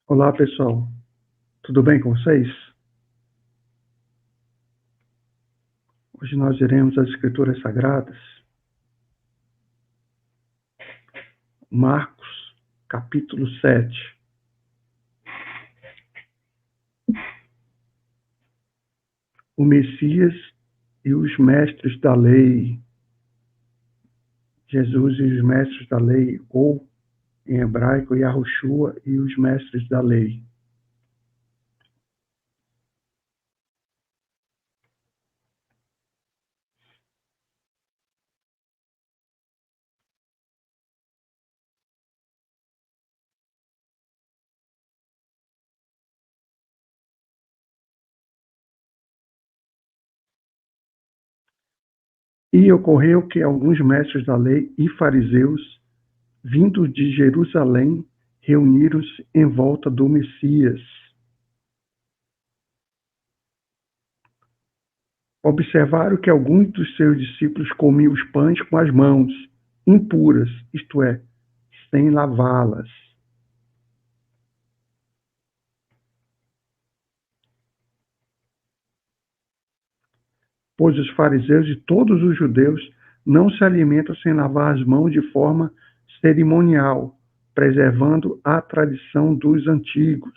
Olá, pessoal. Tudo bem com vocês? Hoje nós iremos às Escrituras Sagradas, Marcos, capítulo 7. O Messias e os mestres da lei. Jesus e os mestres da lei, ou em hebraico, Yahushua e os mestres da lei. E ocorreu que alguns mestres da lei e fariseus, vindos de Jerusalém, reuniram-se em volta do Messias. Observaram que alguns dos seus discípulos comiam os pães com as mãos impuras, isto é, sem lavá-las. Pois os fariseus e todos os judeus não se alimentam sem lavar as mãos de forma cerimonial, preservando a tradição dos antigos.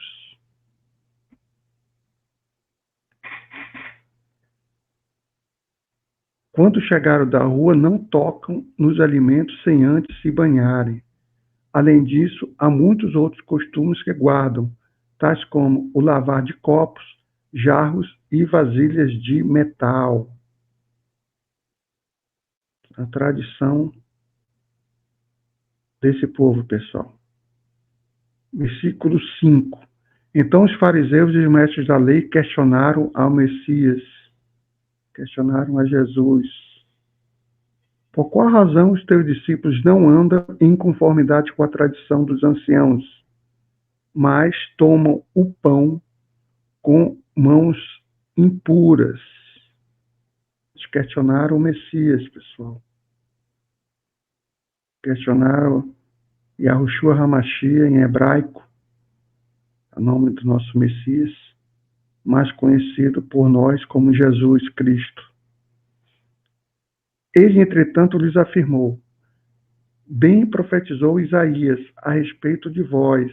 Quando chegaram da rua, não tocam nos alimentos sem antes se banharem. Além disso, há muitos outros costumes que guardam, tais como o lavar de copos, jarros e vasilhas de metal. A tradição desse povo, pessoal. Versículo 5. Então os fariseus e os mestres da lei questionaram ao Messias, questionaram a Jesus. Por qual razão os teus discípulos não andam em conformidade com a tradição dos anciãos, mas tomam o pão com mãos impuras? Eles questionaram o Messias, pessoal. Questionaram Yahushua HaMashiach em hebraico, o nome do nosso Messias, mais conhecido por nós como Jesus Cristo. Ele, entretanto, lhes afirmou: bem profetizou Isaías a respeito de vós,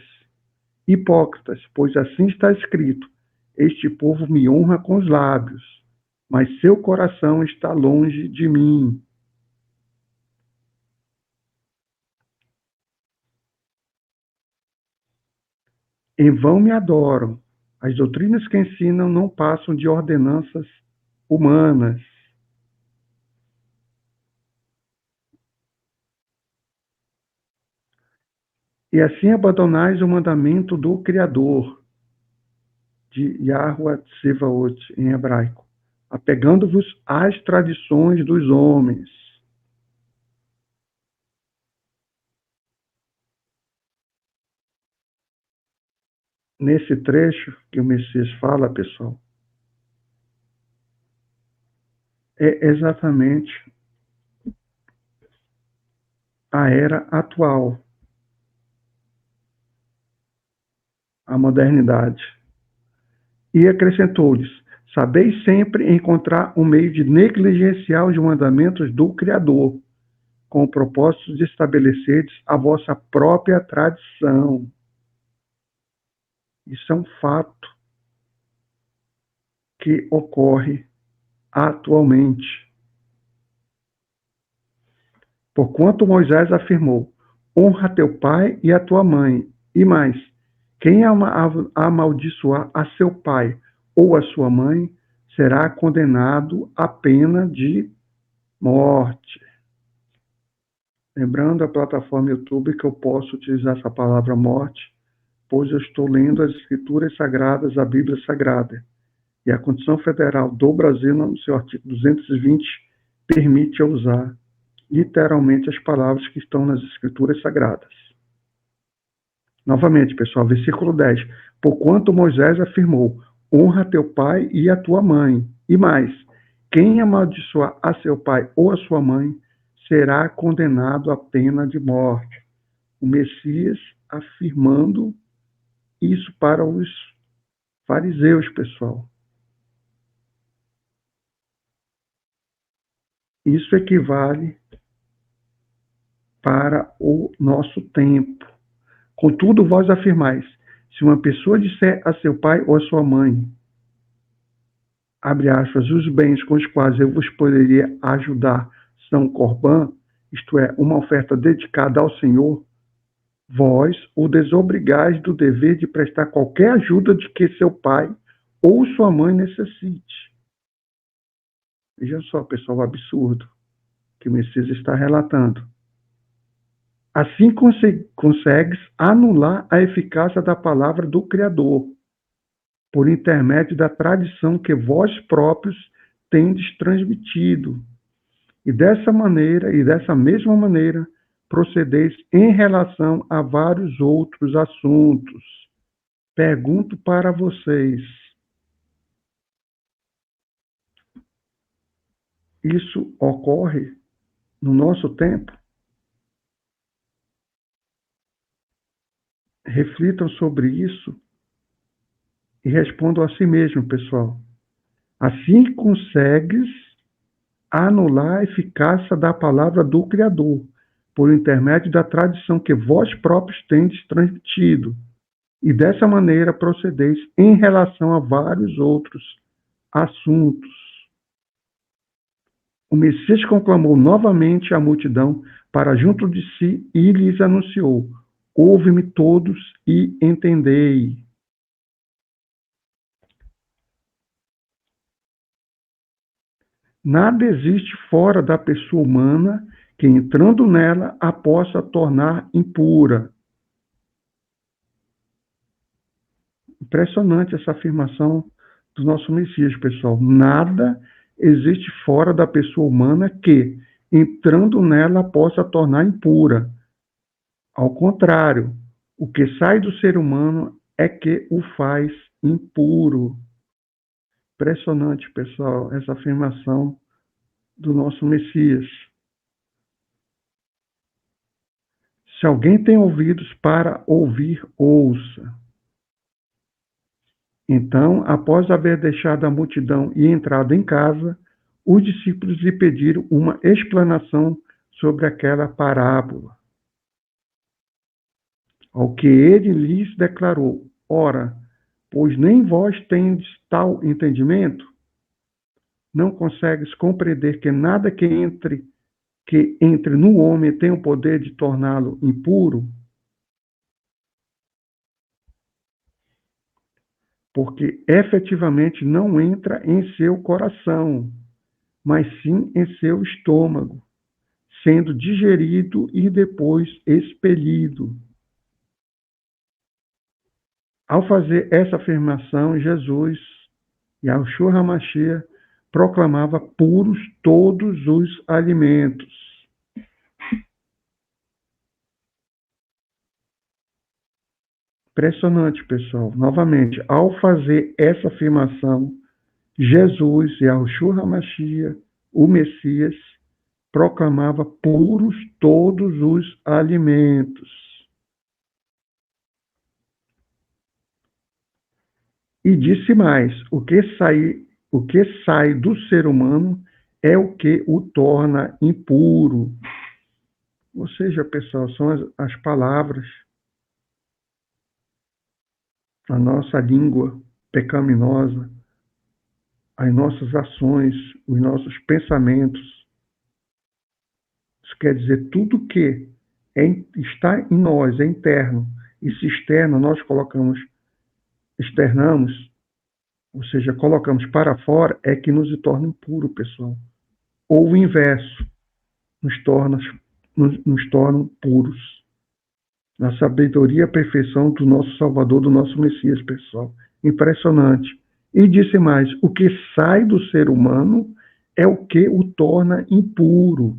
hipócritas, pois assim está escrito: este povo me honra com os lábios, mas seu coração está longe de mim. Em vão me adoram. As doutrinas que ensinam não passam de ordenanças humanas. E assim abandonais o mandamento do Criador, de Yahuwah Tsevaot, em hebraico, apegando-vos às tradições dos homens. Nesse trecho que o Messias fala, pessoal, é exatamente a era atual, a modernidade. E acrescentou-lhes: sabeis sempre encontrar um meio de negligenciar os mandamentos do Criador, com o propósito de estabelecerdes a vossa própria tradição. Isso é um fato que ocorre atualmente. Porquanto Moisés afirmou: honra teu pai e a tua mãe. E mais, quem amaldiçoar a seu pai ou a sua mãe será condenado à pena de morte. Lembrando a plataforma YouTube que eu posso utilizar essa palavra morte, pois eu estou lendo as Escrituras Sagradas, a Bíblia Sagrada. E a Constituição Federal do Brasil, no seu artigo 220, permite eu usar literalmente as palavras que estão nas Escrituras Sagradas. Novamente, pessoal, versículo 10. Porquanto Moisés afirmou: honra teu pai e a tua mãe. E mais, quem amaldiçoar a seu pai ou a sua mãe será condenado à pena de morte. O Messias afirmando isso para os fariseus, pessoal. Isso equivale para o nosso tempo. Contudo, vós afirmais, se uma pessoa disser a seu pai ou a sua mãe, abre aspas, os bens com os quais eu vos poderia ajudar são corbã, isto é, uma oferta dedicada ao Senhor, vós o desobrigais do dever de prestar qualquer ajuda de que seu pai ou sua mãe necessite. Veja só, pessoal, o absurdo que o Messias está relatando. Assim consegues anular a eficácia da palavra do Criador, por intermédio da tradição que vós próprios tendes transmitido. E dessa mesma maneira, procedeis em relação a vários outros assuntos. Pergunto para vocês: isso ocorre no nosso tempo? Reflitam sobre isso e respondam a si mesmo, pessoal. Assim consegues anular a eficácia da palavra do Criador, por intermédio da tradição que vós próprios tendes transmitido, e dessa maneira procedeis em relação a vários outros assuntos. O Messias conclamou novamente a multidão para junto de si e lhes anunciou: ouve-me todos e entendei. Nada existe fora da pessoa humana que, entrando nela, a possa tornar impura. Impressionante essa afirmação do nosso Messias, pessoal. Nada existe fora da pessoa humana que, entrando nela, a possa tornar impura. Ao contrário, o que sai do ser humano é que o faz impuro. Impressionante, pessoal, essa afirmação do nosso Messias. Se alguém tem ouvidos para ouvir, ouça. Então, após haver deixado a multidão e entrado em casa, os discípulos lhe pediram uma explanação sobre aquela parábola. Ao que ele lhes declarou: ora, pois nem vós tendes tal entendimento? Não consegues compreender que nada que entre no homem tem o poder de torná-lo impuro? Porque efetivamente não entra em seu coração, mas sim em seu estômago, sendo digerido e depois expelido. Ao fazer essa afirmação, Jesus, Yahushua HaMashiach, proclamava puros todos os alimentos. Impressionante, pessoal. Novamente, ao fazer essa afirmação, Jesus, Yahushua HaMashiach, o Messias, proclamava puros todos os alimentos. E disse mais: o que sai do ser humano é o que o torna impuro. Ou seja, pessoal, são as palavras, a nossa língua pecaminosa, as nossas ações, os nossos pensamentos. Isso quer dizer, tudo que está em nós, é interno, e se externa, nós externamos, ou seja, colocamos para fora, é que nos torna impuro, pessoal. Ou o inverso, nos tornam puros. Na sabedoria e a perfeição do nosso Salvador, do nosso Messias, pessoal. Impressionante. E disse mais: o que sai do ser humano é o que o torna impuro.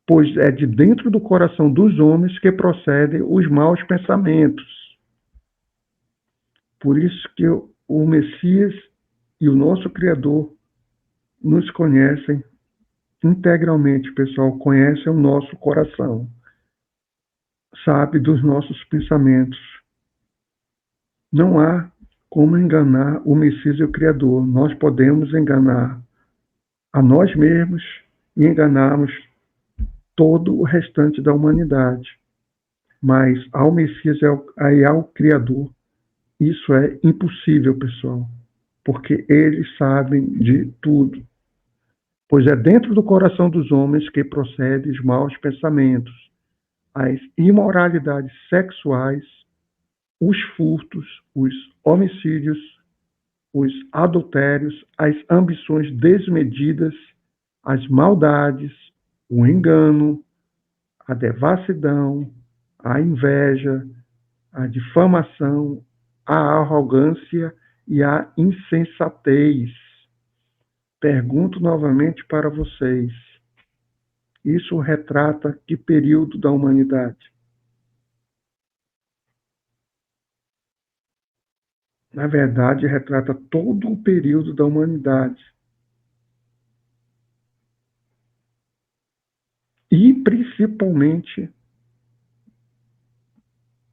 Pois é de dentro do coração dos homens que procedem os maus pensamentos. Por isso que o Messias e o nosso Criador nos conhecem integralmente, pessoal, conhecem o nosso coração. sabe dos nossos pensamentos. Não há como enganar o Messias e o Criador. Nós podemos enganar a nós mesmos e enganarmos todo o restante da humanidade. Mas ao Messias e ao Criador, isso é impossível, pessoal, porque eles sabem de tudo. Pois é dentro do coração dos homens que procedem os maus pensamentos, as imoralidades sexuais, os furtos, os homicídios, os adultérios, as ambições desmedidas, as maldades, o engano, a devassidão, a inveja, a difamação, a arrogância e a insensatez. Pergunto novamente para vocês: isso retrata que período da humanidade? Na verdade, retrata todo o período da humanidade. E principalmente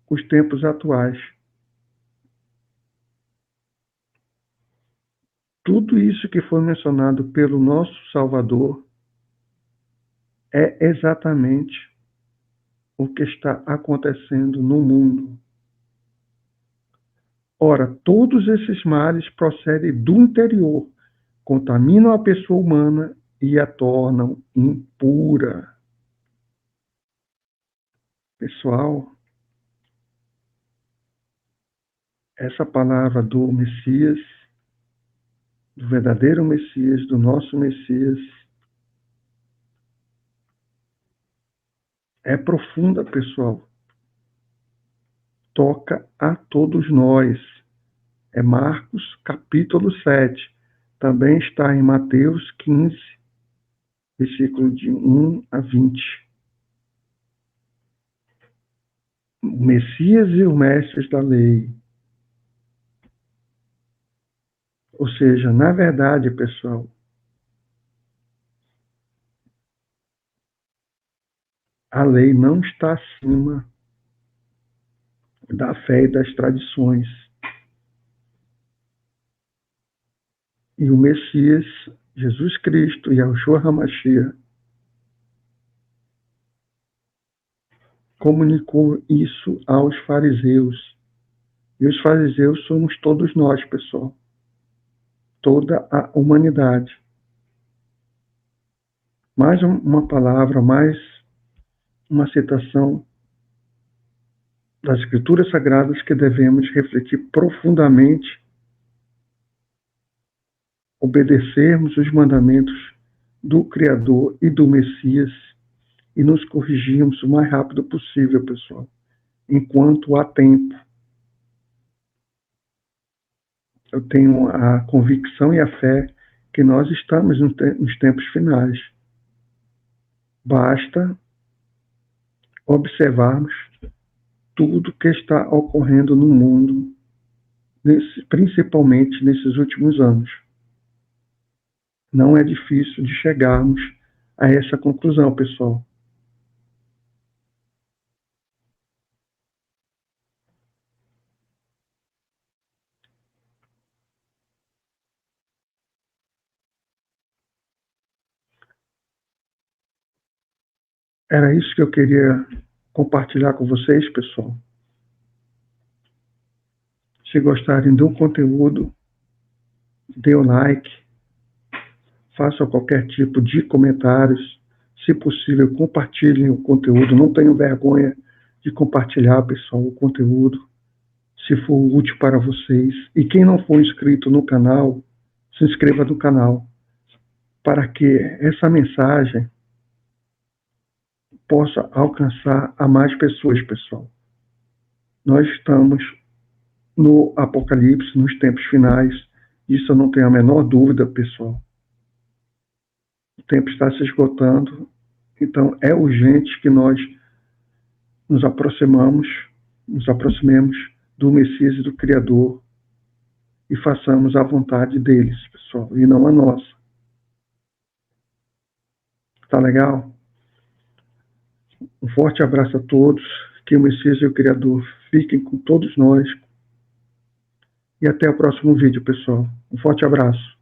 os tempos atuais. Tudo isso que foi mencionado pelo nosso Salvador é exatamente o que está acontecendo no mundo. Ora, todos esses males procedem do interior, contaminam a pessoa humana e a tornam impura. Pessoal, essa palavra do Messias, do verdadeiro Messias, do nosso Messias, é profunda, pessoal. Toca a todos nós. É Marcos, capítulo 7. Também está em Mateus 15, versículo de 1 a 20. O Messias e os mestres da lei. Ou seja, na verdade, pessoal, a lei não está acima da fé e das tradições. E o Messias, Jesus Cristo, Yahushua HaMashiach, comunicou isso aos fariseus. E os fariseus somos todos nós, pessoal. Toda a humanidade. Mais uma palavra, mais uma citação das Escrituras Sagradas que devemos refletir profundamente, obedecermos os mandamentos do Criador e do Messias e nos corrigirmos o mais rápido possível, pessoal, enquanto há tempo. Eu tenho a convicção e a fé que nós estamos nos tempos finais. Basta observarmos tudo que está ocorrendo no mundo, principalmente nesses últimos anos. Não é difícil de chegarmos a essa conclusão, pessoal. Era isso que eu queria compartilhar com vocês, pessoal. Se gostarem do conteúdo, dê o like, façam qualquer tipo de comentários. Se possível, compartilhem o conteúdo. Não tenham vergonha de compartilhar, pessoal, o conteúdo, se for útil para vocês. E quem não for inscrito no canal, se inscreva no canal, para que essa mensagem possa alcançar a mais pessoas, pessoal. Nós estamos no Apocalipse, nos tempos finais. Isso eu não tenho a menor dúvida, pessoal. O tempo está se esgotando, então é urgente que nós nos aproximemos do Messias e do Criador e façamos a vontade deles, pessoal, e não a nossa. Tá legal? Um forte abraço a todos. que o Messias e o Criador fiquem com todos nós. E até o próximo vídeo, pessoal. Um forte abraço.